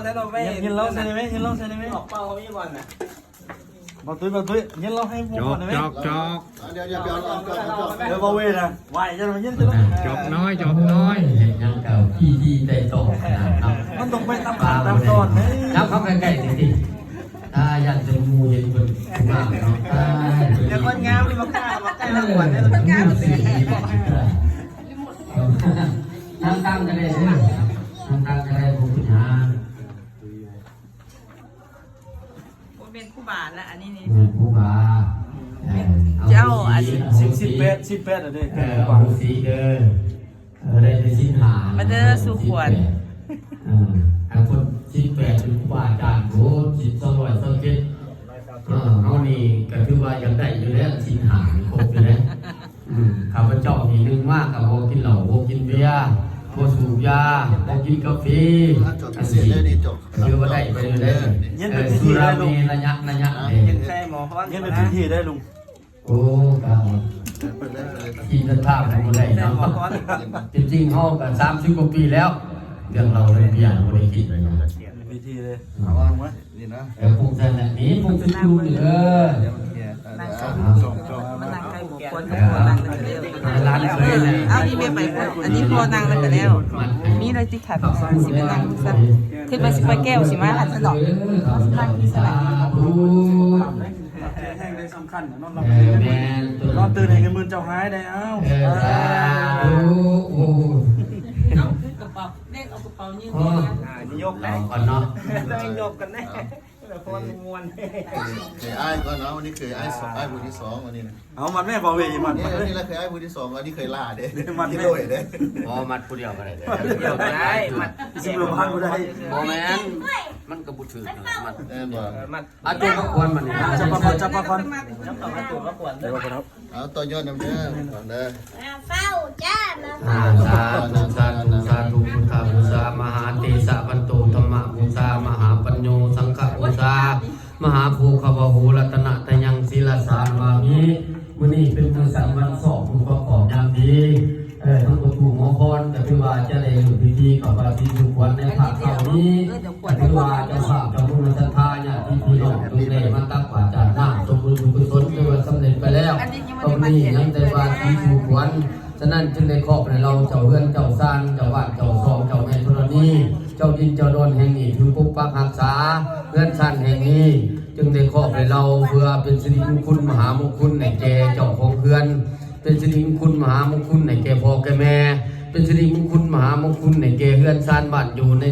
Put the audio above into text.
แล้วเราไม่ ยินเราใส่ได้ไหมยินเราใส่ได้ไหม ออกเป้าไม่บอลน่ะ บอตุ้ยยินเราให้พวกคนได้ไหม จอก เดี๋ยวไปเอาลองก่อน เดี๋ยวบอเวนะไหวจะมายินจะลง จอกน้อยจอกน้อย เห็นยังเก่าที่ดีได้โตนะครับ มันต้องไปตามขาตามตอนไหม แล้วเข้าใกล้ๆสิถ้าอยากจะมูเห็นคนมากเนาะ เดี๋ยวคนงามเลยมาฆ่ามาใกล้เราก่อนเนี่ยคนงามเลย นั่งตั้งกันเลยนั่งตั้งกันเลยผมพิจารณา เป็นคู่บาทแล้วอันนี้นี่ ผู้บา เจ้าอัน 18อ่ะเด้ เอาสีเด้อได้ในชิ้นหาอันคนชิ้น8เป็นผู้บาจานโหชิ้น227เอานี่ก็คือว่าอยากได้อยู่แล้วชิ้นหาครบอยู่แล้วข้าพเจ้านี่นึงมากกับโบกินเหล้าโบกินเบียร์โบสูบยาโบกินกาแฟ จบเสียได้ดีจบ คือว่าได้ไปเลยสุรามีระยะ ยิงแค่หมอพอน ยินเป็นพิธีได้ลุง โอ้การที่จะท่าของอะไรเนาะจริงๆเขากัน30 กว่าปีแล้วเรื่องเราเลยพี่อ่านบริกิจเลยเนาะ พิธีเลยเอาลงไหม นี่นะ แต่พวกท่านนี้พวกท่านดูเออ นั่ง จบ มานั่งใกล้บุคคลกับพ่อนั่งกันแล้ว ร้านเคยเลย เอานี่ไม่ไปอันนี้พ่อนั่งแล้วกันแล้วมีอะไรที่ขาดสิมานั่งซะขึ้นมาสิไปแก้วสิมาหันสนอกนั่งที่สลับ แห้งได้สำคัญนอนห แม ลับนอนตื่นให้เงินหมื่นเจ้าหายได้เอ้า โอ้โห เอากระเป๋าเด็กเอากระเป๋ายืน นี่ยก เราก่อนเนาะ ต้องยกกันแน่แต่คนมวน เคยไอ้ก่อนเนาะวันนี้เคยไอ้บุญที่2วันนี้นะ เอามันแม่บอเวมัน นี่ เลย นี่เราเคยไอ้บุญที่2วันนี้เคยล่าเด้ที่โดยเด้ พอมัดผู้เดียวก็ได้ เดี๋ยวได้มัด สิบโลพันกูได้ โมแมนมันก็บุถือมัน บ่ มัด อาจุก็ควรมัน จับปะคอนจับปะคอน น้ำต่อมาตัวก็ควร เดี๋ยวครับ เอาต่อยอดนำเด้อก่อนเด้อ เฝ้าจ้ามา สาธุสาธุสาธุพุทธบูชามหาเตสะวันโตธรรมบูชามหาปัญโยสังฆบูชามหาภูขบหูรัตนะตยังศิลสารวามิมื้อนี้เป็นมื้อสันวันสอบผู้ประกอบยามดีทั้งถูกหมอพรแต่คือว่าจะได้อยู่พิธีกับว่าที่ทุกวันในภาคเหล่านี้คือว่าจะฝากเจ้าบุญศรัทธาญาติพี่น้องทุกแหล่มาตักบาตรจานน้ำสมบูรณ์กุศลคือว่าสำเร็จไปแล้วตรงนี้ยังแต่ว่าที่ทุกวันฉะนั้นจึงได้ครอบในเราเจ้าเฮือนเจ้าซานเจ้าบ้านเจ้าซองเจ้าแม่ธรณีเจ้าดินเจ้าดอนแห่งนี้คือปกปักรักษาเฮือนชันแห่งนี้จึงได้ครอบในเราเพื่อเป็นสิริมงคลมหามงคลในแก่เจ้าของเฮือนเป็นสิริมงคลมหามงคลในแก่พ่อแก่แม่เป็นสิริมงคลมหามงคลในแก่เฮือนซานบ้านอยู่ใน